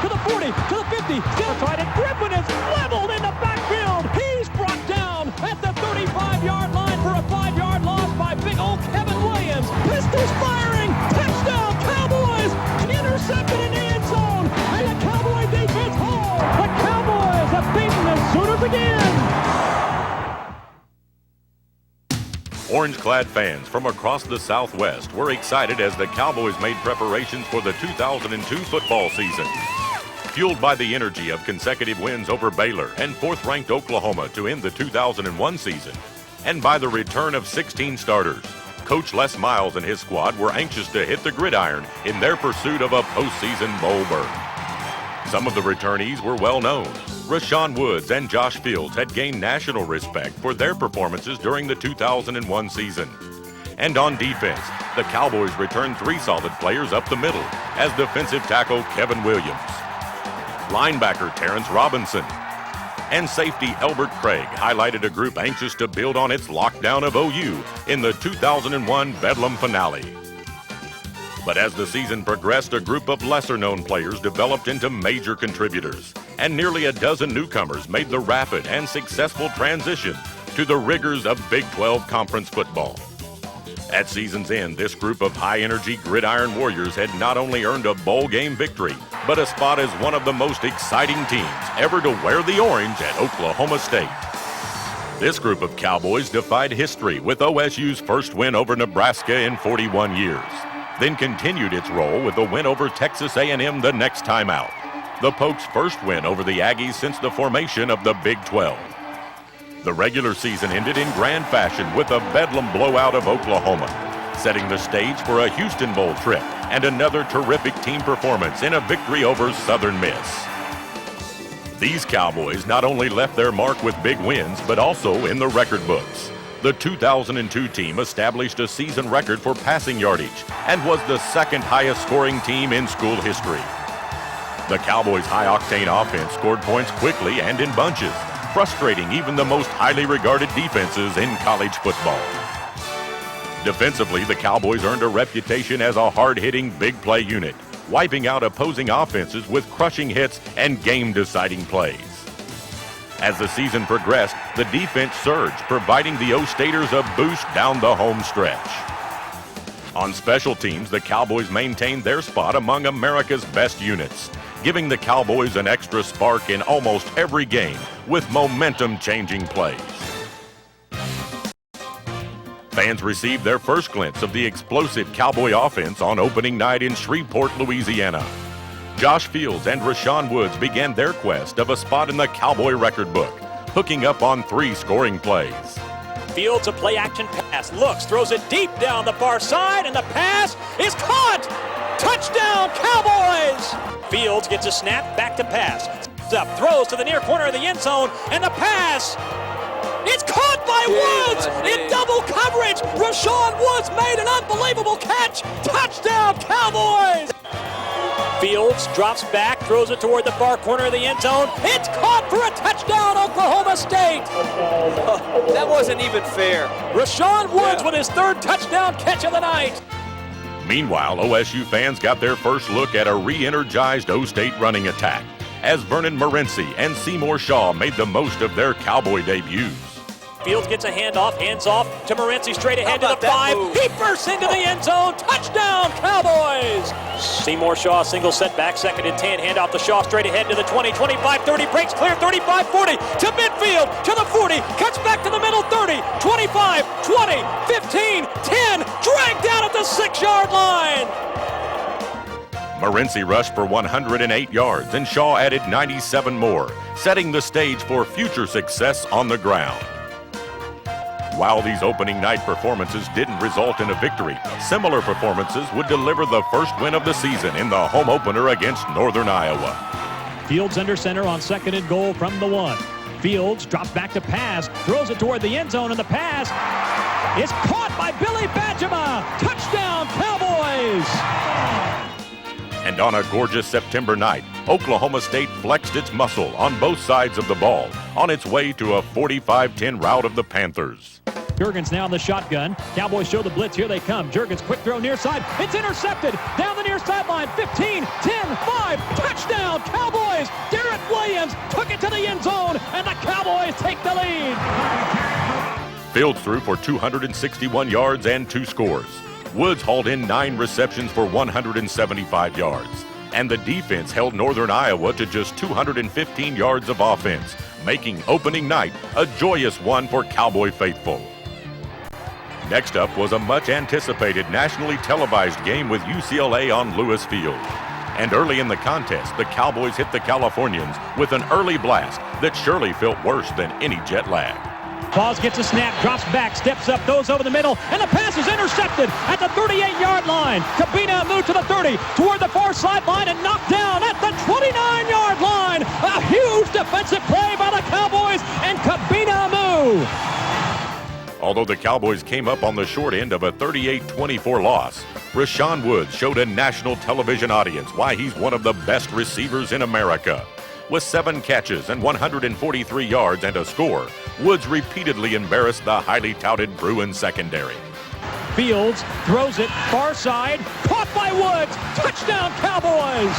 to the 40, to the 50, still trying to Griffin is leveled in the backfield. He's brought down at the 35-yard line for a 5-yard loss by big old Kevin Williams. Pistols firing, touchdown Cowboys, intercepted in the end zone, and the Cowboy defense holds. The Cowboys have beaten the Sooners again. Orange-clad fans from across the Southwest were excited as the Cowboys made preparations for the 2002 football season. Fueled by the energy of consecutive wins over Baylor and fourth-ranked Oklahoma to end the 2001 season, and by the return of 16 starters, Coach Les Miles and his squad were anxious to hit the gridiron in their pursuit of a postseason bowl berth. Some of the returnees were well known. Rashawn Woods and Josh Fields had gained national respect for their performances during the 2001 season. And on defense, the Cowboys returned 3 solid players up the middle as defensive tackle Kevin Williams, linebacker Terrence Robinson, and safety Elbert Craig highlighted a group anxious to build on its lockdown of OU in the 2001 Bedlam finale. But as the season progressed, a group of lesser-known players developed into major contributors, and nearly a dozen newcomers made the rapid and successful transition to the rigors of Big 12 conference football. At season's end, this group of high-energy gridiron warriors had not only earned a bowl game victory, but a spot as one of the most exciting teams ever to wear the orange at Oklahoma State. This group of Cowboys defied history with OSU's first win over Nebraska in 41 years. Then continued its role with a win over Texas A&M the next time out, the Pokes' first win over the Aggies since the formation of the Big 12. The regular season ended in grand fashion with a Bedlam blowout of Oklahoma, setting the stage for a Houston Bowl trip and another terrific team performance in a victory over Southern Miss. These Cowboys not only left their mark with big wins, but also in the record books. The 2002 team established a season record for passing yardage and was the second highest scoring team in school history. The Cowboys' high-octane offense scored points quickly and in bunches, frustrating even the most highly regarded defenses in college football. Defensively, the Cowboys earned a reputation as a hard-hitting, big-play unit, wiping out opposing offenses with crushing hits and game-deciding plays. As the season progressed, the defense surged, providing the O-Staters a boost down the home stretch. On special teams, the Cowboys maintained their spot among America's best units, giving the Cowboys an extra spark in almost every game with momentum-changing plays. Fans received their first glimpse of the explosive Cowboy offense on opening night in Shreveport, Louisiana. Josh Fields and Rashawn Woods began their quest of a spot in the Cowboy record book, hooking up on 3 scoring plays. Fields, a play-action pass, looks, throws it deep down the far side, and the pass is caught! Touchdown, Cowboys! Fields gets a snap, back to pass. Up, throws to the near corner of the end zone, and the pass! It's caught by Woods in double coverage! Rashawn Woods made an unbelievable catch! Touchdown, Cowboys! Fields drops back, throws it toward the far corner of the end zone. It's caught for a touchdown, Oklahoma State! That wasn't even fair. Rashawn Woods with his 3rd touchdown catch of the night. Meanwhile, OSU fans got their first look at a re-energized O-State running attack as Vernon Morency and Seymour Shaw made the most of their Cowboy debuts. Fields gets a handoff, hands off to Morency, straight ahead to the 5. He bursts into the end zone. Touchdown, Cowboys! Seymour Shaw, single setback, 2nd and 10. Handoff to Shaw, straight ahead to the 20, 25, 30. Breaks clear, 35, 40. To midfield, to the 40. Cuts back to the middle, 30, 25, 20, 15, 10. Dragged down at the 6-yard line. Morency rushed for 108 yards, and Shaw added 97 more, setting the stage for future success on the ground. While these opening night performances didn't result in a victory, similar performances would deliver the first win of the season in the home opener against Northern Iowa. Fields under center on 2nd and goal from the 1. Fields drops back to pass, throws it toward the end zone, and the pass is caught by Billy Badgema. Touchdown, Cowboys! And on a gorgeous September night, Oklahoma State flexed its muscle on both sides of the ball on its way to a 45-10 rout of the Panthers. Jurgens now in the shotgun. Cowboys show the blitz. Here they come. Jurgens, quick throw near side. It's intercepted. Down the near sideline. 15, 10, 5. Touchdown, Cowboys. Garrett Williams took it to the end zone, and the Cowboys take the lead. Fields threw for 261 yards and 2 scores. Woods hauled in 9 receptions for 175 yards. And the defense held Northern Iowa to just 215 yards of offense, making opening night a joyous one for Cowboy faithful. Next up was a much-anticipated nationally televised game with UCLA on Lewis Field. And early in the contest, the Cowboys hit the Californians with an early blast that surely felt worse than any jet lag. Paws gets a snap, drops back, steps up, throws over the middle, and the pass is intercepted at the 38-yard line. Cabina moved to the 30, toward the far sideline, and knocked down at the 29-yard line. A huge defensive play by the Cowboys, and Cabina moved. Although the Cowboys came up on the short end of a 38-24 loss, Rashawn Woods showed a national television audience why he's one of the best receivers in America. With 7 catches and 143 yards and a score, Woods repeatedly embarrassed the highly touted Bruins secondary. Fields throws it far side, caught by Woods. Touchdown, Cowboys!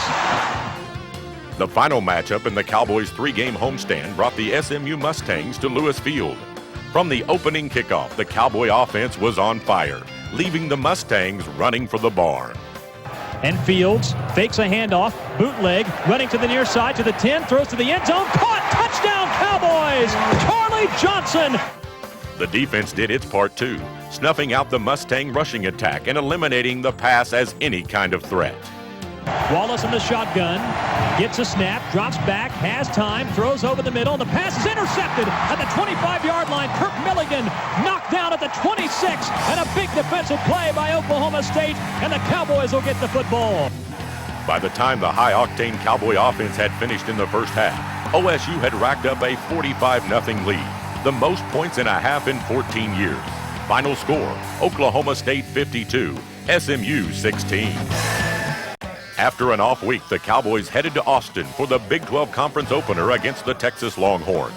The final matchup in the Cowboys' 3-game homestand brought the SMU Mustangs to Lewis Field. From the opening kickoff, the Cowboy offense was on fire, leaving the Mustangs running for the barn. And Fields fakes a handoff, bootleg, running to the near side to the 10, throws to the end zone, caught, touchdown Cowboys! Charlie Johnson! The defense did its part too, snuffing out the Mustang rushing attack and eliminating the pass as any kind of threat. Wallace in the shotgun, gets a snap, drops back, has time, throws over the middle, and the pass is intercepted at the 25-yard line. Kirk Milligan knocked down at the 26, and a big defensive play by Oklahoma State, and the Cowboys will get the football. By the time the high-octane Cowboy offense had finished in the first half, OSU had racked up a 45-0 lead, the most points in a half in 14 years. Final score, Oklahoma State 52, SMU 16. After an off week, the Cowboys headed to Austin for the Big 12 Conference opener against the Texas Longhorns.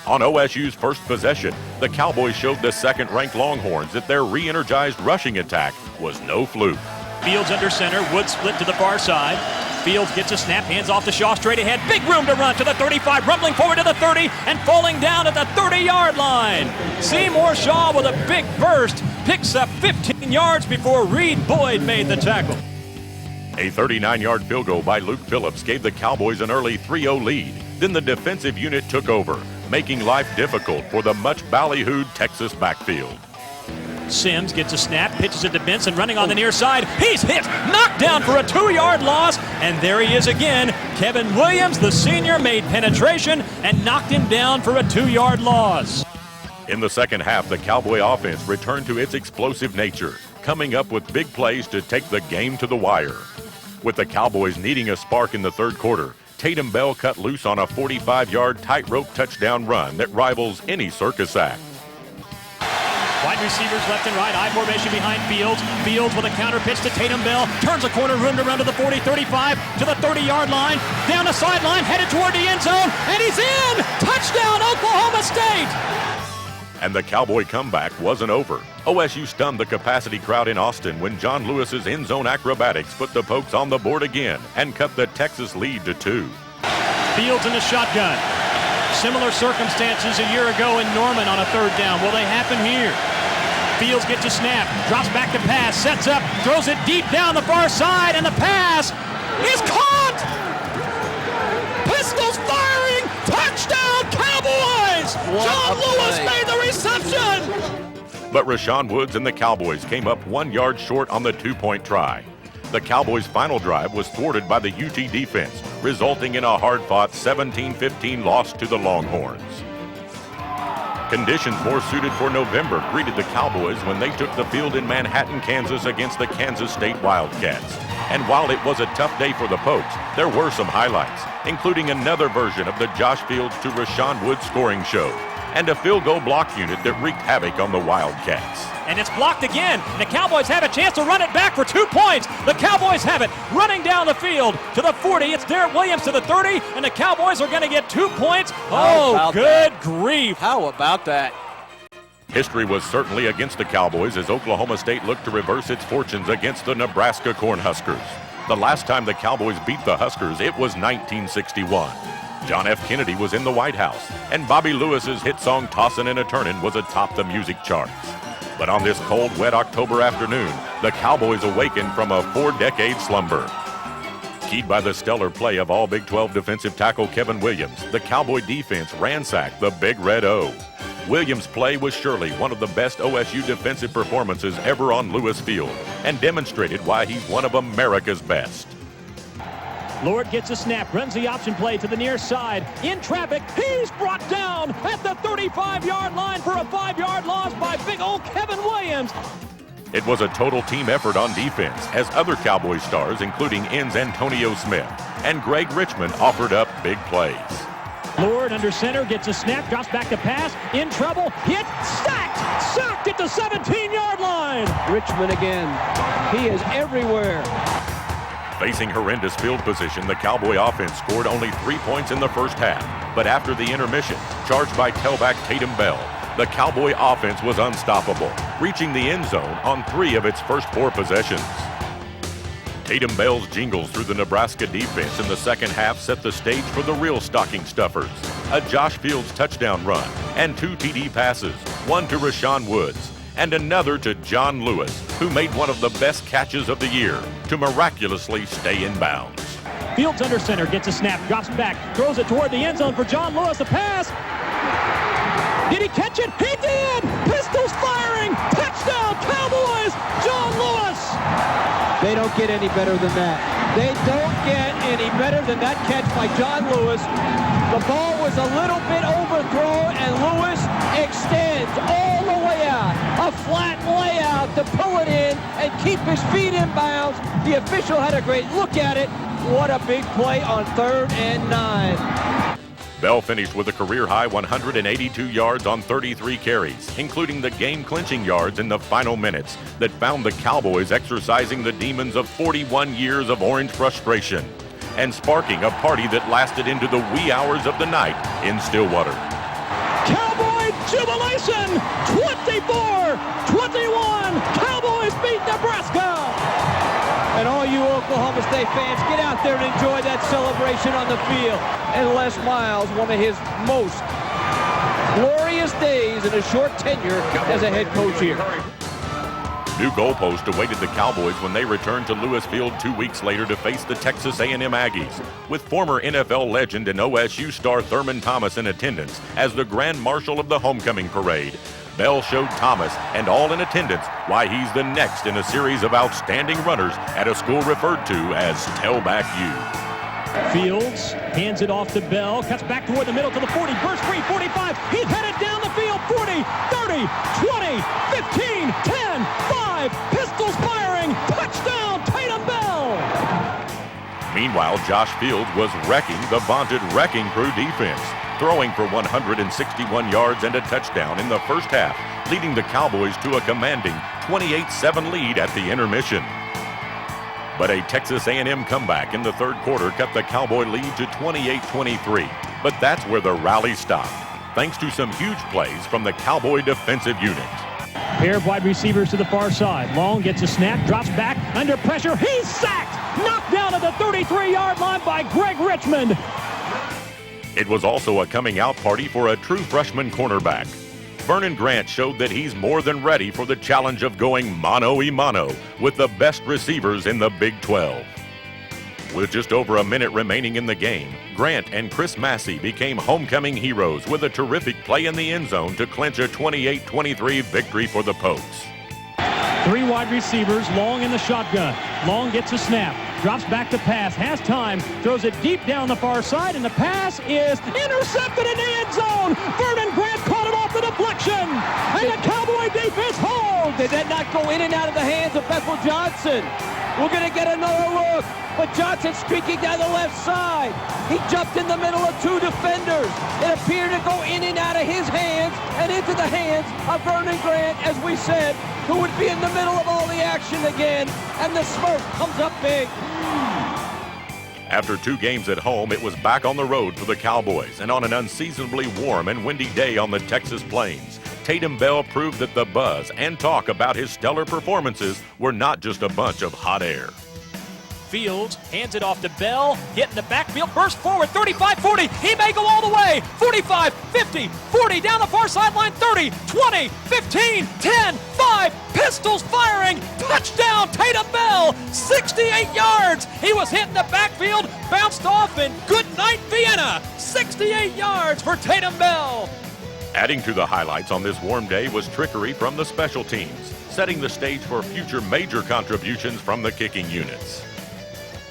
On OSU's first possession, the Cowboys showed the second-ranked Longhorns that their re-energized rushing attack was no fluke. Fields under center, Woods split to the far side. Fields gets a snap, hands off to Shaw straight ahead. Big room to run to the 35, rumbling forward to the 30, and falling down at the 30-yard line. Seymour Shaw with a big burst, picks up 15 yards before Reed Boyd made the tackle. A 39-yard field goal by Luke Phillips gave the Cowboys an early 3-0 lead. Then the defensive unit took over, making life difficult for the much ballyhooed Texas backfield. Sims gets a snap, pitches it to Benson, running on the near side. He's hit, knocked down for a 2-yard loss, and there he is again. Kevin Williams, the senior, made penetration and knocked him down for a 2-yard loss. In the second half, the Cowboy offense returned to its explosive nature, coming up with big plays to take the game to the wire. With the Cowboys needing a spark in the third quarter, Tatum Bell cut loose on a 45-yard tightrope touchdown run that rivals any circus act. Wide receivers left and right, I formation behind Fields. Fields with a counter pitch to Tatum Bell. Turns a corner, room to run to the 40, 35, to the 30-yard line. Down the sideline, headed toward the end zone, and he's in! Touchdown, Oklahoma State! And the Cowboy comeback wasn't over. OSU stunned the capacity crowd in Austin when John Lewis's end zone acrobatics put the Pokes on the board again and cut the Texas lead to 2. Fields in the shotgun. Similar circumstances a year ago in Norman on a third down. Will they happen here? Fields gets a snap, drops back to pass, sets up, throws it deep down the far side, and the pass is caught! Pistols firing! Touchdown, Cowboys! John Lewis made the reception! But Rashawn Woods and the Cowboys came up 1 yard short on the 2-point try. The Cowboys' final drive was thwarted by the UT defense, resulting in a hard-fought 17-15 loss to the Longhorns. Conditions more suited for November greeted the Cowboys when they took the field in Manhattan, Kansas against the Kansas State Wildcats. And while it was a tough day for the Pokes, there were some highlights, including another version of the Josh Fields to Rashawn Woods scoring show, and a field goal block unit that wreaked havoc on the Wildcats. And it's blocked again. The Cowboys have a chance to run it back for 2 points. The Cowboys have it running down the field to the 40. It's Garrett Williams to the 30, and the Cowboys are going to get 2 points. Oh, good grief. How about that? History was certainly against the Cowboys as Oklahoma State looked to reverse its fortunes against the Nebraska Cornhuskers. The last time the Cowboys beat the Huskers, it was 1961. John F. Kennedy was in the White House, and Bobby Lewis's hit song Tossin' and a Turnin' was atop the music charts. But on this cold, wet October afternoon, the Cowboys awakened from a 4-decade slumber. Keyed by the stellar play of all Big 12 defensive tackle Kevin Williams, the Cowboy defense ransacked the Big Red O. Williams' play was surely one of the best OSU defensive performances ever on Lewis Field and demonstrated why he's one of America's best. Lord gets a snap, runs the option play to the near side. In traffic, he's brought down at the 35-yard line for a 5-yard loss by big old Kevin Williams. It was a total team effort on defense as other Cowboy stars, including ends Antonio Smith and Greg Richmond, offered up big plays. Lord under center, gets a snap, drops back to pass, in trouble, hit, sacked at the 17-yard line. Richmond again. He is everywhere. Facing horrendous field position, the Cowboy offense scored only 3 points in the first half. But after the intermission, charged by tailback Tatum Bell, the Cowboy offense was unstoppable, reaching the end zone on 3 of its first 4 possessions. Tatum Bell's jingles through the Nebraska defense in the second half set the stage for the real stocking stuffers. A Josh Fields touchdown run and 2 TD passes, one to Rashawn Woods and another to John Lewis, who made one of the best catches of the year to miraculously stay in bounds. Fields under center, gets a snap, drops back, throws it toward the end zone for John Lewis, the pass. Did he catch it? He did! Pistols firing! Touchdown, Cowboys! John Lewis! They don't get any better than that. They don't get any better than that catch by John Lewis. The ball was a little bit overthrown, and Lewis extends all the way out. A flat layout to pull it in and keep his feet in bounds. The official had a great look at it. What a big play on 3rd and 9. Bell finished with a career-high 182 yards on 33 carries, including the game-clinching yards in the final minutes that found the Cowboys exercising the demons of 41 years of orange frustration and sparking a party that lasted into the wee hours of the night in Stillwater. Cowboy jubilation! 24-21! Cowboys beat Nebraska! And all you Oklahoma State fans, get out there and enjoy that celebration on the field. And Les Miles, one of his most glorious days in a short tenure as a head coach here. New goalpost awaited the Cowboys when they returned to Lewis Field 2 weeks later to face the Texas A&M Aggies, with former NFL legend and OSU star Thurman Thomas in attendance as the Grand Marshal of the homecoming parade. Bell showed Thomas and all in attendance why he's the next in a series of outstanding runners at a school referred to as Tailback U. Fields hands it off to Bell, cuts back toward the middle to the 40, burst free, 45, he's headed down the field, 40, 30, 20, 15, 10, 5, pistols firing, touchdown, Tatum Bell! Meanwhile, Josh Fields was wrecking the vaunted Wrecking Crew defense, throwing for 161 yards and a touchdown in the first half, leading the Cowboys to a commanding 28-7 lead at the intermission. But a Texas A&M comeback in the third quarter cut the Cowboy lead to 28-23. But that's where the rally stopped, thanks to some huge plays from the Cowboy defensive unit. Pair of wide receivers to the far side. Long gets a snap, drops back, under pressure, he's sacked! Knocked down at the 33-yard line by Greg Richmond. It was also a coming-out party for a true freshman cornerback. Vernon Grant showed that he's more than ready for the challenge of going mano-a-mano with the best receivers in the Big 12. With just over a minute remaining in the game, Grant and Chris Massey became homecoming heroes with a terrific play in the end zone to clinch a 28-23 victory for the Pokes. 3 wide receivers, Long in the shotgun. Long gets a snap, drops back to pass, has time, throws it deep down the far side, and the pass is intercepted in the end zone. Vernon Grant caught it off the deflection, and the Cowboy defense holds. Did that not go in and out of the hands of Bethel Johnson? We're going to get another look, but Johnson streaking down the left side. He jumped in the middle of 2 defenders. It appeared to go in and out of his hands and into the hands of Vernon Grant, as we said, who would be in the middle of all the action again, and the smoke comes up big. After 2 games at home, it was back on the road for the Cowboys, and on an unseasonably warm and windy day on the Texas plains, Tatum Bell proved that the buzz and talk about his stellar performances were not just a bunch of hot air. Fields hands it off to Bell, hitting the backfield, burst forward, 35-40, he may go all the way, 45, 50, 40, down the far sideline, 30, 20, 15, 10, 5, pistols firing, touchdown Tatum Bell, 68 yards, he was hitting the backfield, bounced off, and good night Vienna, 68 yards for Tatum Bell. Adding to the highlights on this warm day was trickery from the special teams, setting the stage for future major contributions from the kicking units.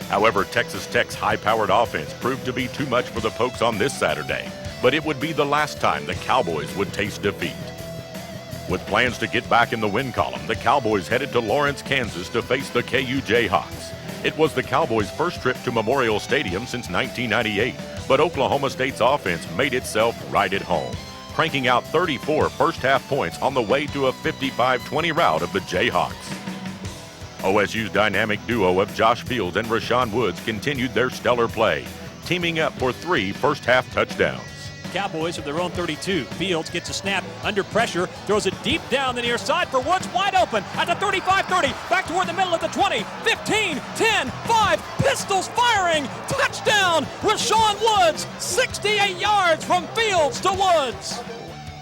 However, Texas Tech's high-powered offense proved to be too much for the Pokes on this Saturday, but it would be the last time the Cowboys would taste defeat. With plans to get back in the win column, the Cowboys headed to Lawrence, Kansas to face the KU Jayhawks. It was the Cowboys' first trip to Memorial Stadium since 1998, but Oklahoma State's offense made itself right at home, cranking out 34 first-half points on the way to a 55-20 rout of the Jayhawks. OSU's dynamic duo of Josh Fields and Rashawn Woods continued their stellar play, teaming up for 3 first-half touchdowns. Cowboys from their own 32. Fields gets a snap under pressure, throws it deep down the near side for Woods, wide open at the 35-30, back toward the middle of the 20, 15, 10, 5, pistols firing, touchdown, Rashawn Woods, 68 yards from Fields to Woods.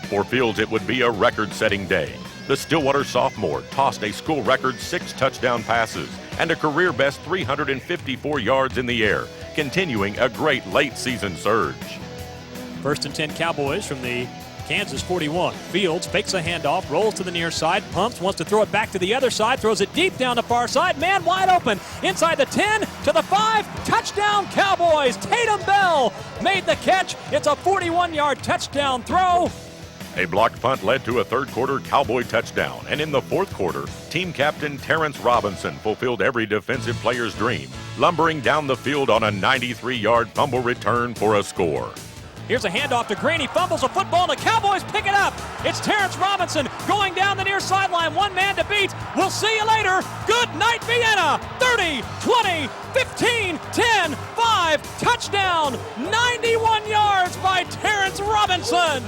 For Fields, it would be a record-setting day. The Stillwater sophomore tossed a school record 6 touchdown passes and a career-best 354 yards in the air, continuing a great late-season surge. First and 10 Cowboys from the Kansas 41. Fields fakes a handoff, rolls to the near side, pumps, wants to throw it back to the other side, throws it deep down the far side, man wide open, inside the 10 to the 5, touchdown Cowboys. Tatum Bell made the catch. It's a 41-yard touchdown throw. A blocked punt led to a third-quarter Cowboy touchdown, and in the fourth quarter, team captain Terrence Robinson fulfilled every defensive player's dream, lumbering down the field on a 93-yard fumble return for a score. Here's a handoff to Green. He fumbles a football, and the Cowboys pick it up. It's Terrence Robinson going down the near sideline. One man to beat. We'll see you later. Good night, Vienna. 30, 20, 15, 10, 5. Touchdown. 91 yards by Terrence Robinson.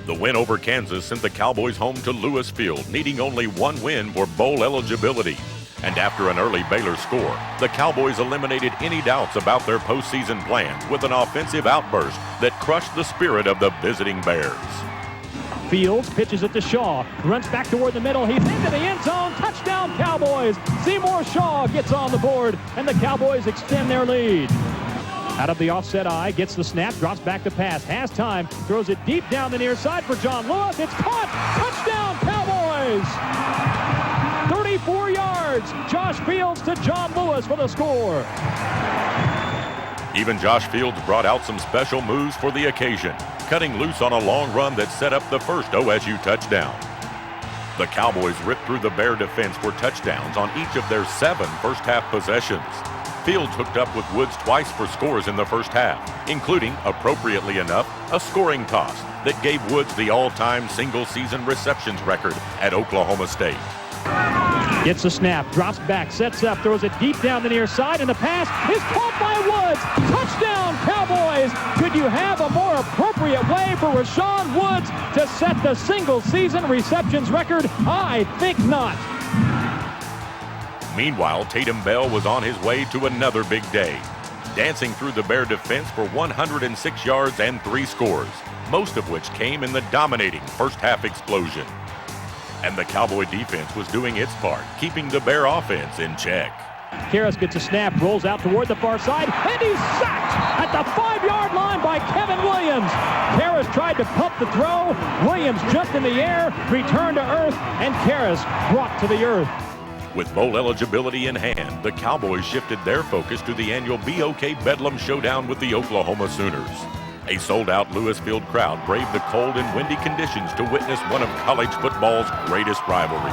The win over Kansas sent the Cowboys home to Lewis Field, needing only 1 win for bowl eligibility. And after an early Baylor score, the Cowboys eliminated any doubts about their postseason plans with an offensive outburst that crushed the spirit of the visiting Bears. Fields pitches it to Shaw, runs back toward the middle, he's into the end zone, touchdown Cowboys. Seymour Shaw gets on the board, and the Cowboys extend their lead. Out of the offset eye, gets the snap, drops back to pass, has time, throws it deep down the near side for John Lewis. It's caught, touchdown Cowboys! 34 yards, Josh Fields to John Lewis for the score. Even Josh Fields brought out some special moves for the occasion, cutting loose on a long run that set up the first OSU touchdown. The Cowboys ripped through the Bear defense for touchdowns on each of their 7 first-half possessions. Fields hooked up with Woods twice for scores in the first half, including, appropriately enough, a scoring toss that gave Woods the all-time single-season receptions record at Oklahoma State. Gets the snap, drops back, sets up, throws it deep down the near side, and the pass is caught by Woods. Touchdown, Cowboys! Could you have a more appropriate way for Rashawn Woods to set the single-season receptions record? I think not. Meanwhile, Tatum Bell was on his way to another big day, dancing through the Bear defense for 106 yards and 3 scores, most of which came in the dominating first-half explosion. And the Cowboy defense was doing its part, keeping the Bear offense in check. Karras gets a snap, rolls out toward the far side, and he's sacked at the 5-yard line by Kevin Williams. Karras tried to pump the throw. Williams jumped in the air, returned to earth, and Karras brought to the earth. With bowl eligibility in hand, the Cowboys shifted their focus to the annual BOK Bedlam showdown with the Oklahoma Sooners. A sold-out Lewis Field crowd braved the cold and windy conditions to witness one of college football's greatest rivalries.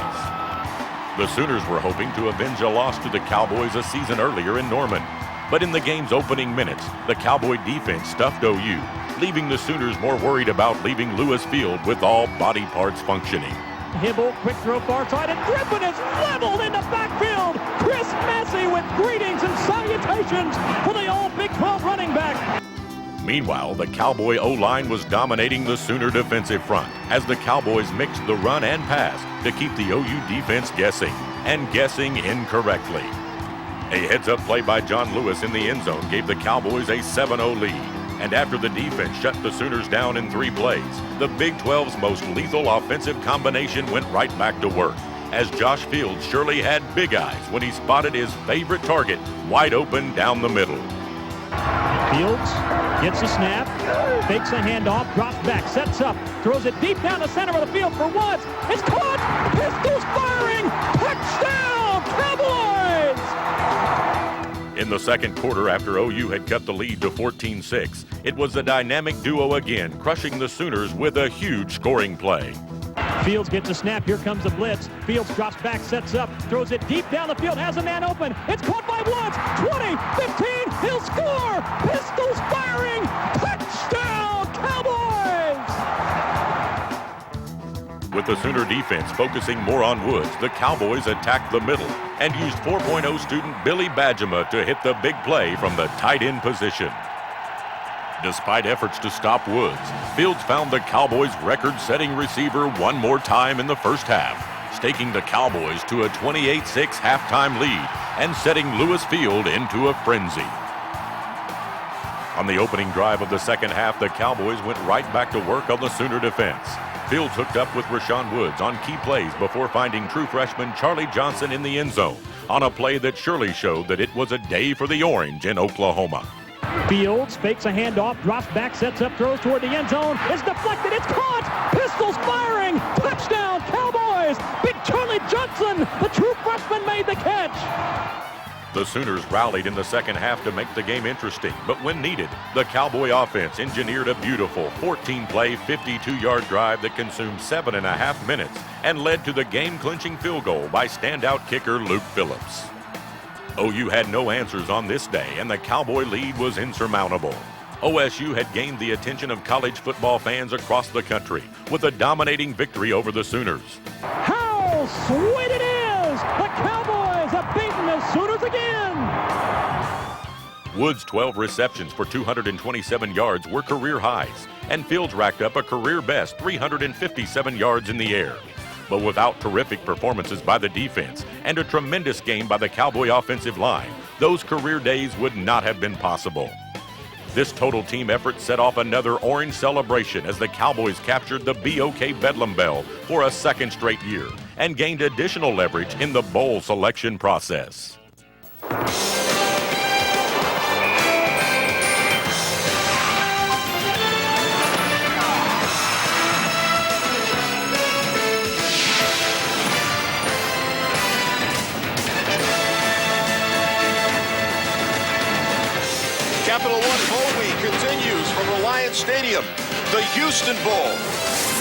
The Sooners were hoping to avenge a loss to the Cowboys a season earlier in Norman. But in the game's opening minutes, the Cowboy defense stuffed OU, leaving the Sooners more worried about leaving Lewis Field with all body parts functioning. Hibble, quick throw far side, and Griffin is leveled in the backfield. Chris Massey with greetings and salutations for the old Big 12 running back. Meanwhile, the Cowboy O-line was dominating the Sooner defensive front as the Cowboys mixed the run and pass to keep the OU defense guessing, and guessing incorrectly. A heads-up play by John Lewis in the end zone gave the Cowboys a 7-0 lead. And after the defense shut the Sooners down in 3 plays, the Big 12's most lethal offensive combination went right back to work, as Josh Fields surely had big eyes when he spotted his favorite target wide open down the middle. Fields gets a snap, fakes a handoff, drops back, sets up, throws it deep down the center of the field for Woods. It's caught! Pistols firing! Touchdown, Cowboys! In the second quarter, after OU had cut the lead to 14-6, it was the dynamic duo again, crushing the Sooners with a huge scoring play. Fields gets a snap. Here comes the blitz. Fields drops back, sets up, throws it deep down the field, has a man open. It's caught by Woods. 20, 15, he'll score. Pistols firing. Touchdown, Cowboys! With the Sooner defense focusing more on Woods, the Cowboys attacked the middle and used 4.0 student Billy Badgema to hit the big play from the tight end position. Despite efforts to stop Woods, Fields found the Cowboys' record-setting receiver one more time in the first half, staking the Cowboys to a 28-6 halftime lead and setting Lewis Field into a frenzy. On the opening drive of the second half, the Cowboys went right back to work on the Sooner defense. Fields hooked up with Rashawn Woods on key plays before finding true freshman Charlie Johnson in the end zone on a play that surely showed that it was a day for the Orange in Oklahoma. Fields fakes a handoff, drops back, sets up, throws toward the end zone. It's deflected, it's caught! Pistols firing! Touchdown, Cowboys! Big Charlie Johnson, the true freshman, made the catch! The Sooners rallied in the second half to make the game interesting, but when needed, the Cowboy offense engineered a beautiful 14-play, 52-yard drive that consumed 7.5 minutes and led to the game-clinching field goal by standout kicker Luke Phillips. OU had no answers on this day, and the Cowboy lead was insurmountable. OSU had gained the attention of college football fans across the country with a dominating victory over the Sooners. How sweet it is! The Cowboys have beaten the Sooners again! Woods' 12 receptions for 227 yards were career highs, and Fields racked up a career-best 357 yards in the air. But without terrific performances by the defense and a tremendous game by the Cowboy offensive line, those career days would not have been possible. This total team effort set off another Orange celebration as the Cowboys captured the BOK Bedlam Bell for a second straight year and gained additional leverage in the bowl selection process. Capital One Bowl Week continues from Reliance Stadium. The Houston Bowl.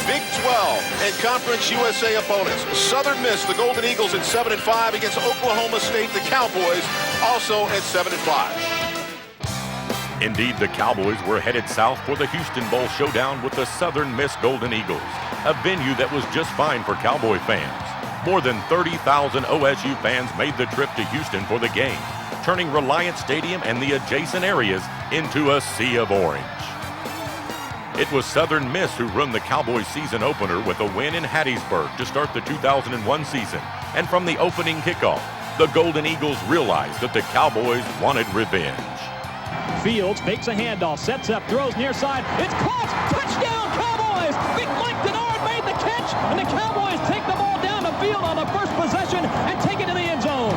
Big 12 and Conference USA opponents. Southern Miss, the Golden Eagles at 7-5 against Oklahoma State, the Cowboys, also at 7-5. Indeed, the Cowboys were headed south for the Houston Bowl showdown with the Southern Miss Golden Eagles, a venue that was just fine for Cowboy fans. More than 30,000 OSU fans made the trip to Houston for the game, turning Reliance Stadium and the adjacent areas into a sea of orange. It was Southern Miss who run the Cowboys season opener with a win in Hattiesburg to start the 2001 season. And from the opening kickoff, the Golden Eagles realized that the Cowboys wanted revenge. Fields fakes a handoff, sets up, throws near side. It's caught! Touchdown, Cowboys! Big Mike Denard made the catch, and the Cowboys take the ball down the field on the first possession and take it to the end zone.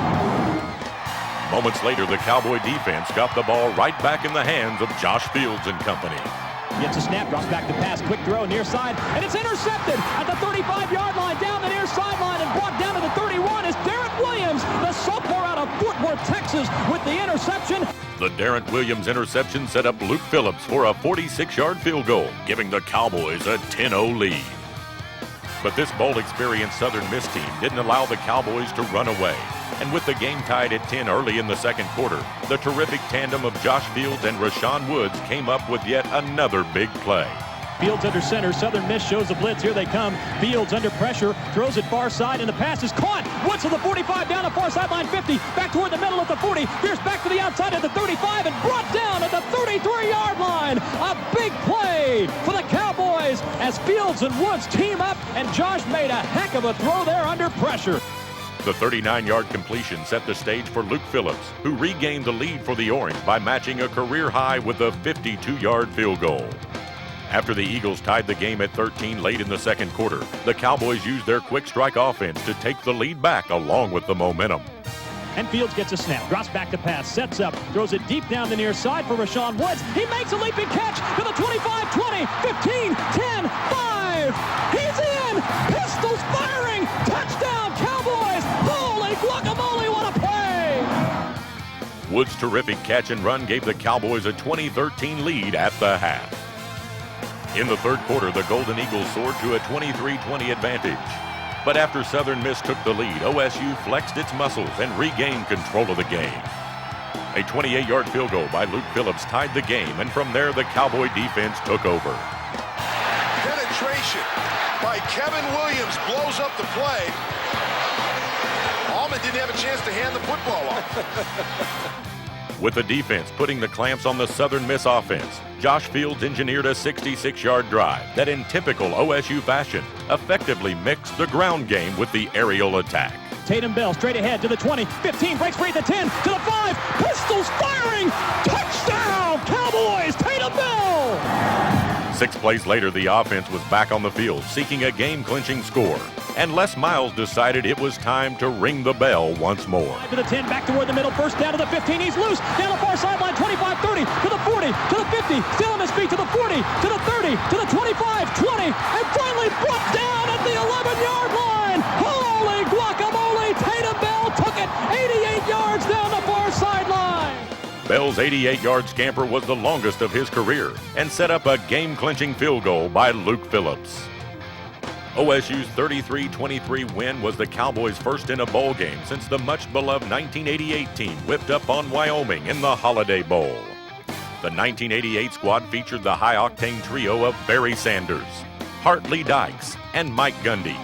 Moments later, the Cowboy defense got the ball right back in the hands of Josh Fields and company. Gets a snap, drops back to pass, quick throw near side, and it's intercepted at the 35-yard line, down the near sideline, and brought down to the 31 is Darrent Williams, the sophomore out of Fort Worth, Texas, with the interception. The Darrent Williams interception set up Luke Phillips for a 46-yard field goal, giving the Cowboys a 10-0 lead. But this bowl-experienced Southern Miss team didn't allow the Cowboys to run away. And with the game tied at 10 early in the second quarter, the terrific tandem of Josh Fields and Rashawn Woods came up with yet another big play. Fields under center. Southern Miss shows the blitz. Here they come. Fields under pressure. Throws it far side, and the pass is caught. Woods to the 45, down the far sideline 50. Back toward the middle at the 40. Veers back to the outside at the 35, and brought down at the 32. 23-yard line. A big play for the Cowboys as Fields and Woods team up, and Josh made a heck of a throw there under pressure. The 39-yard completion set the stage for Luke Phillips, who regained the lead for the Orange by matching a career high with a 52-yard field goal. After the Eagles tied the game at 13 late in the second quarter, the Cowboys used their quick strike offense to take the lead back along with the momentum. And Fields gets a snap, drops back to pass, sets up, throws it deep down the near side for Rashawn Woods. He makes a leaping catch to the 25, 20, 15, 10, 5. He's in! Pistols firing! Touchdown, Cowboys! Holy guacamole, what a play! Woods' terrific catch and run gave the Cowboys a 20-13 lead at the half. In the third quarter, the Golden Eagles soared to a 23-20 advantage. But after Southern Miss took the lead, OSU flexed its muscles and regained control of the game. A 28-yard field goal by Luke Phillips tied the game, and from there the Cowboy defense took over. Penetration by Kevin Williams blows up the play. Allman didn't have a chance to hand the football off. With the defense putting the clamps on the Southern Miss offense, Josh Fields engineered a 66-yard drive that, in typical OSU fashion, effectively mixed the ground game with the aerial attack. Tatum Bell straight ahead to the 20, 15, breaks free at the 10, to the 5, pistols firing! Touchdown, Cowboys! Tatum Bell! 6 plays later, the offense was back on the field seeking a game-clinching score, and Les Miles decided it was time to ring the bell once more. To the 10, back toward the middle, first down to the 15, he's loose, down the far sideline, 25, 30, to the 40, to the 50, still on his feet, to the 40, to the 30, to the 25, 20, and finally brought down at the 11-yard line. Holy guacamole, Tatum Bell took it 88 yards down the far sideline. Bell's 88-yard scamper was the longest of his career and set up a game-clinching field goal by Luke Phillips. OSU's 33-23 win was the Cowboys' first in a bowl game since the much-beloved 1988 team whipped up on Wyoming in the Holiday Bowl. The 1988 squad featured the high-octane trio of Barry Sanders, Hartley Dykes, and Mike Gundy.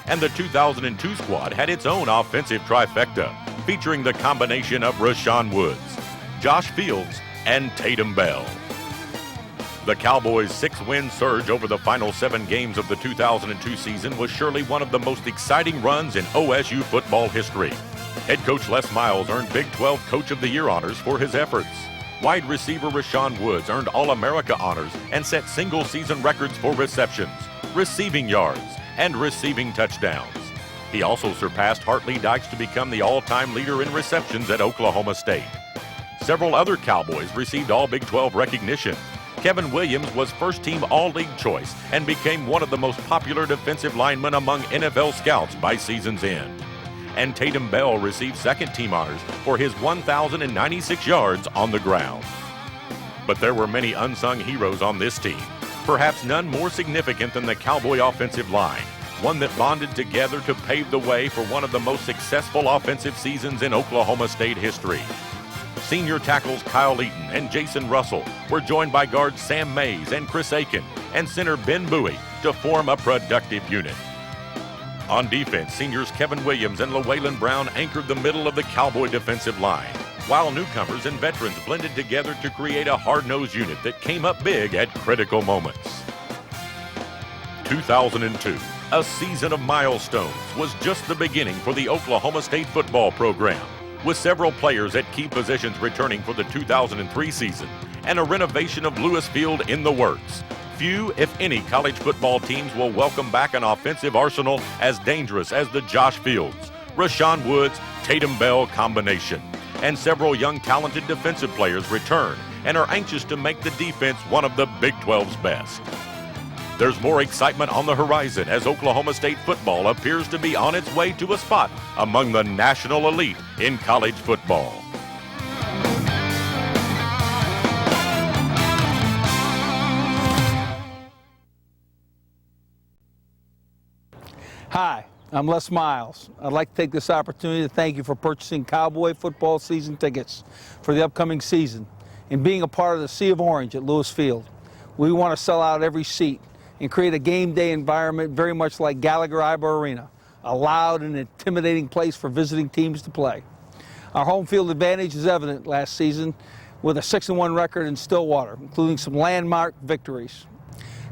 And the 2002 squad had its own offensive trifecta, featuring the combination of Rashawn Woods, Josh Fields, and Tatum Bell. The Cowboys' 6-win surge over the final 7 games of the 2002 season was surely one of the most exciting runs in OSU football history. Head coach Les Miles earned Big 12 Coach of the Year honors for his efforts. Wide receiver Rashawn Woods earned All-America honors and set single-season records for receptions, receiving yards, and receiving touchdowns. He also surpassed Hartley Dykes to become the all-time leader in receptions at Oklahoma State. Several other Cowboys received all Big 12 recognition. Kevin Williams was first-team All-League choice and became one of the most popular defensive linemen among NFL scouts by season's end. And Tatum Bell received second-team honors for his 1,096 yards on the ground. But there were many unsung heroes on this team, perhaps none more significant than the Cowboy offensive line, one that bonded together to pave the way for one of the most successful offensive seasons in Oklahoma State history. Senior tackles Kyle Eaton and Jason Russell were joined by guards Sam Mays and Chris Aiken and center Ben Bowie to form a productive unit. On defense, seniors Kevin Williams and Llewellyn Brown anchored the middle of the Cowboy defensive line, while newcomers and veterans blended together to create a hard-nosed unit that came up big at critical moments. 2002, a season of milestones, was just the beginning for the Oklahoma State football program, with several players at key positions returning for the 2003 season and a renovation of Lewis Field in the works. Few, if any, college football teams will welcome back an offensive arsenal as dangerous as the Josh Fields, Rashawn Woods, Tatum Bell combination. And several young talented defensive players return and are anxious to make the defense one of the Big 12's best. There's more excitement on the horizon as Oklahoma State football appears to be on its way to a spot among the national elite in college football. Hi, I'm Les Miles. I'd like to take this opportunity to thank you for purchasing Cowboy football season tickets for the upcoming season and being a part of the Sea of Orange at Lewis Field. We want to sell out every seat and create a game day environment very much like Gallagher-Iba Arena, a loud and intimidating place for visiting teams to play. Our home field advantage is evident last season with a 6-1 record in Stillwater, including some landmark victories.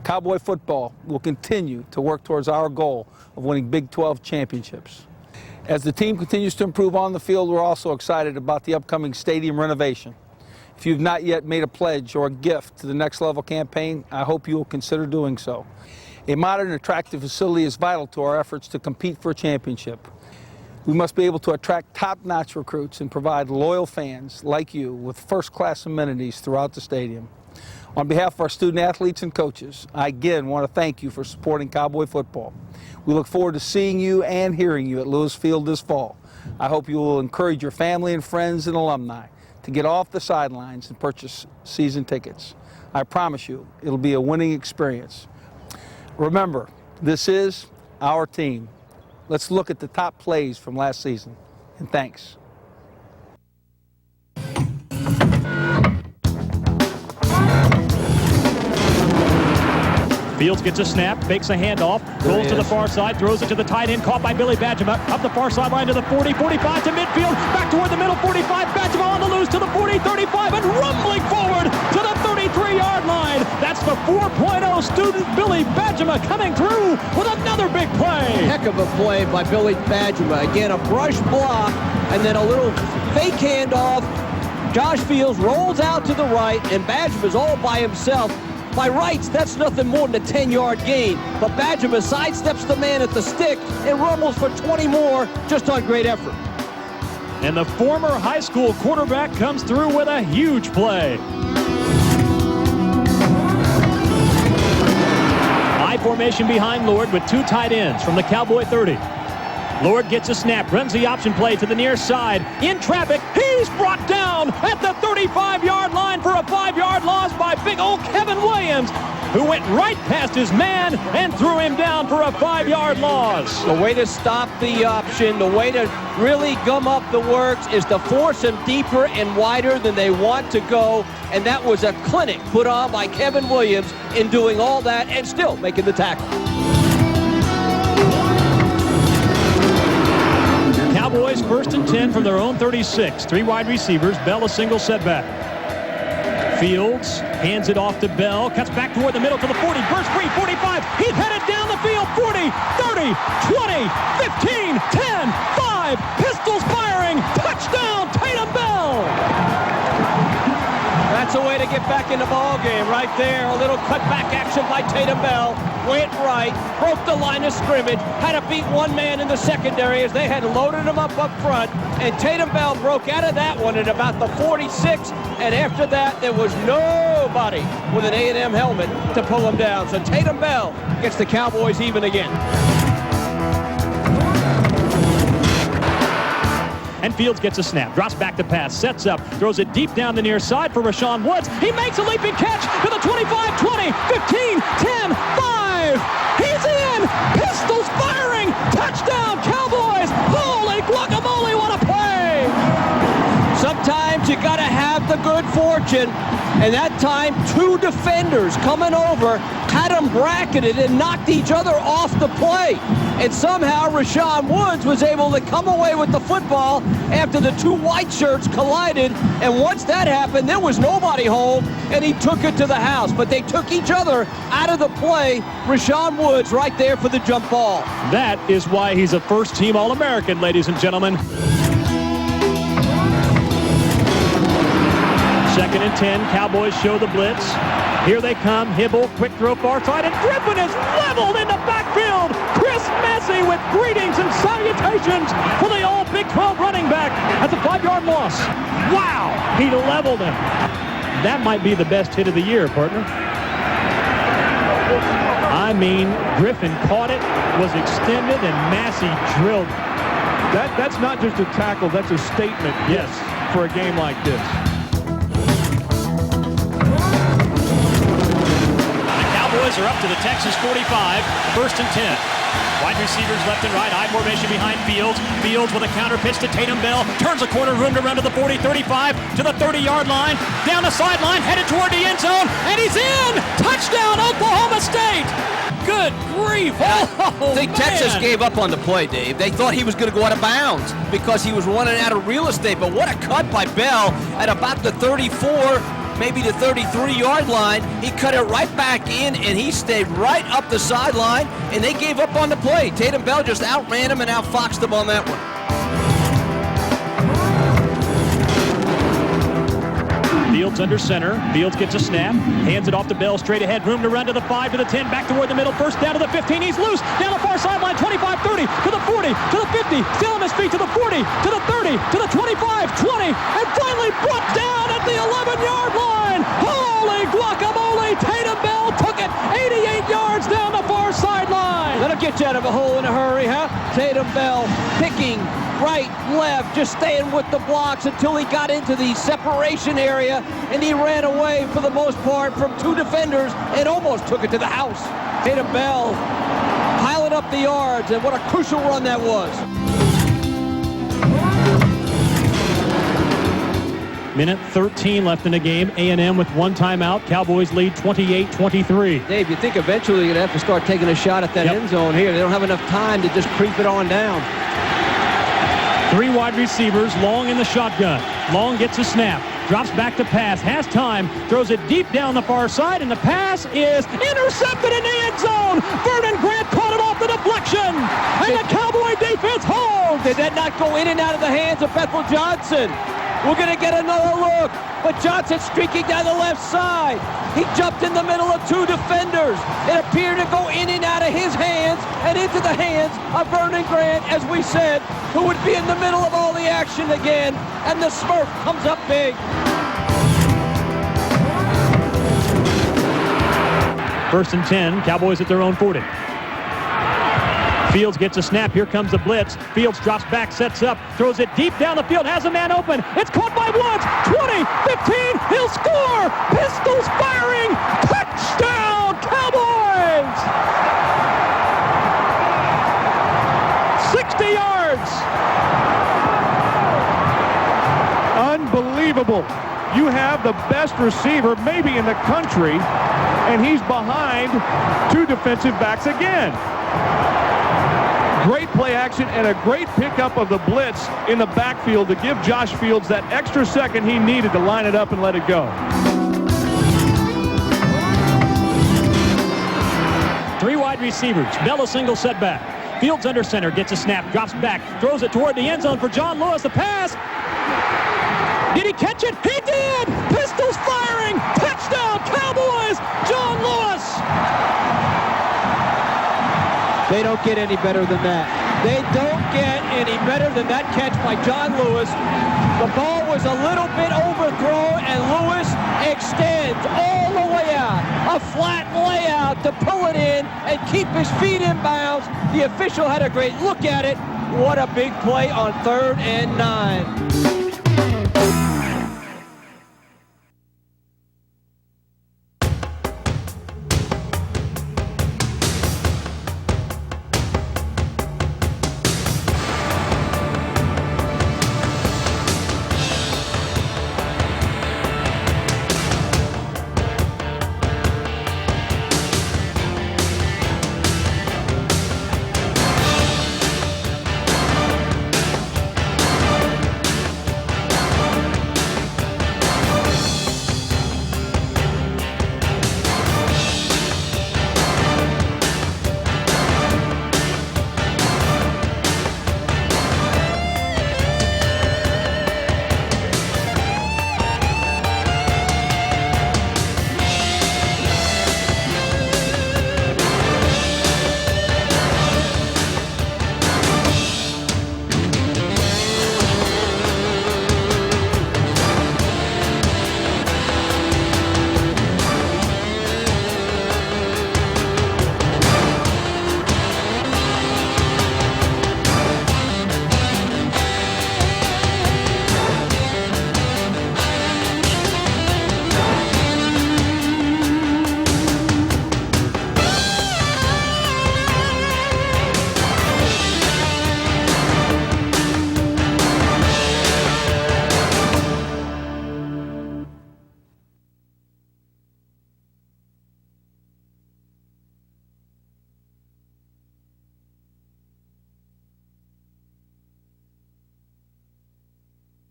Cowboy football will continue to work towards our goal of winning Big 12 championships. As the team continues to improve on the field, we're also excited about the upcoming stadium renovation. If you've not yet made a pledge or a gift to the Next Level campaign, I hope you will consider doing so. A modern, attractive facility is vital to our efforts to compete for a championship. We must be able to attract top-notch recruits and provide loyal fans like you with first-class amenities throughout the stadium. On behalf of our student athletes and coaches, I again want to thank you for supporting Cowboy football. We look forward to seeing you and hearing you at Lewis Field this fall. I hope you will encourage your family and friends and alumni to get off the sidelines and purchase season tickets. I promise you, it'll be a winning experience. Remember, this is our team. Let's look at the top plays from last season, and thanks. Fields gets a snap, fakes a handoff, rolls to the far side, throws it to the tight end, caught by Billy Badgema, up the far sideline to the 40, 45 to midfield, back toward the middle, 45, Badgema on the loose to the 40, 35, and rumbling forward to the 33-yard line. That's the 4.0 student Billy Badgema coming through with another big play. Heck of a play by Billy Badgema. Again, a brush block and then a little fake handoff. Josh Fields rolls out to the right, and Badgema's all by himself. By rights, that's nothing more than a 10-yard gain. But Badgema sidesteps the man at the stick and rumbles for 20 more just on great effort. And the former high school quarterback comes through with a huge play. I formation behind Lord with two tight ends from the Cowboy 30. Lord gets a snap, runs the option play to the near side. In traffic, he's brought down at the 35-yard line for a 5-yard loss by big old Kevin Williams, who went right past his man and threw him down for a 5-yard loss. The way to stop the option, the way to really gum up the works is to force them deeper and wider than they want to go. And that was a clinic put on by Kevin Williams in doing all that and still making the tackle. Cowboys 1st and 10 from their own 36. 3 wide receivers, Bell a single setback. Fields hands it off to Bell, cuts back toward the middle to the 40, burst free, 45, he's headed down the field, 40, 30, 20, 15, 10, 5, pistols firing, touchdown, Tatum Bell! That's a way to get back in the ball game right there. A little cutback action by Tatum Bell. Went right, broke the line of scrimmage, had to beat one man in the secondary as they had loaded him up front. And Tatum Bell broke out of that one at about the 46. And after that, there was nobody with an A&M helmet to pull him down. So Tatum Bell gets the Cowboys even again. And Fields gets a snap, drops back to pass, sets up, throws it deep down the near side for Rashawn Woods. He makes a leaping catch to the 25, 20, 15, 10, 5. He's in! Pistols firing! Touchdown, Cowboys! Holy guacamole, what a play! Sometimes you got to have the good fortune. And that time, 2 defenders coming over had them bracketed and knocked each other off the play. And somehow Rashawn Woods was able to come away with the football after the 2 white shirts collided. And once that happened, there was nobody home, and he took it to the house. But they took each other out of the play. Rashawn Woods right there for the jump ball. That is why he's a first-team All-American, ladies and gentlemen. 2nd and 10, Cowboys show the blitz. Here they come, Hibble, quick throw far side, and Griffin is leveled in the backfield. Chris Massey with greetings and salutations for the old Big 12 running back. That's a 5-yard loss. Wow, he leveled him. That might be the best hit of the year, partner. I mean, Griffin caught it, was extended, and Massey drilled. That's not just a tackle, that's a statement. Yes. For a game like this. Cowboys are up to the Texas 45, 1st and 10. Wide receivers left and right, I formation behind Fields. Fields with a counter pitch to Tatum Bell. Turns a corner, room to run to the 40, 35, to the 30-yard line. Down the sideline, headed toward the end zone, and he's in! Touchdown, Oklahoma State! Good grief. Oh, I think Texas gave up on the play, Dave. They thought he was going to go out of bounds because he was running out of real estate. But what a cut by Bell at about the 34, maybe the 33-yard line. He cut it right back in, and he stayed right up the sideline, and they gave up on the play. Tatum Bell just outran him and outfoxed him on that one. Fields under center. Fields gets a snap, hands it off to Bell, straight ahead, room to run to the 5, to the 10, back toward the middle, first down to the 15, he's loose, down the far sideline, 25, 30, to the 40, to the 50, still on his feet, to the 40, to the 30, to the 25, 20, and finally brought down at the 11-yard line. Holy guacamole, Tatum Bell took it 88 yards down the far sideline. That'll get you out of a hole in a hurry, huh? Tatum Bell picking right, left, just staying with the blocks until he got into the separation area, and he ran away for the most part from two defenders and almost took it to the house. Tatum Bell piling up the yards, and what a crucial run that was. Minute 13 left in the game. A&M with one timeout. Cowboys lead 28-23. Dave, you think eventually you're going to have to start taking a shot at that end zone here. They don't have enough time to just creep it on down. 3 wide receivers, Long in the shotgun. Long gets a snap, drops back to pass, has time, throws it deep down the far side, and the pass is intercepted in the end zone. Vernon Grant caught it off the deflection, and the Cowboy defense holds. Did that not go in and out of the hands of Bethel Johnson? We're going to get another look, but Johnson streaking down the left side. He jumped in the middle of two defenders. It appeared to go in and out of his hands and into the hands of Vernon Grant, as we said, who would be in the middle of all the action again, and the Smurf comes up big. First and 10, Cowboys at their own 40. Fields gets a snap. Here comes the blitz. Fields drops back, sets up, throws it deep down the field, has a man open. It's caught by Woods. 20, 15, he'll score. Pistols firing. Touchdown, Cowboys! 60 yards. Unbelievable. You have the best receiver maybe in the country, and he's behind two defensive backs again. Great play action and a great pickup of the blitz in the backfield to give Josh Fields that extra second he needed to line it up and let it go. 3 wide receivers. Bell a single setback. Fields under center, gets a snap, drops back, throws it toward the end zone for John Lewis. The pass. Did he catch it? He did! Pistols firing! Touchdown, Cowboys! John Lewis! They don't get any better than that. They don't get any better than that catch by John Lewis. The ball was a little bit overthrown, and Lewis extends all the way out. A flat layout to pull it in and keep his feet in bounds. The official had a great look at it. What a big play on 3rd and 9.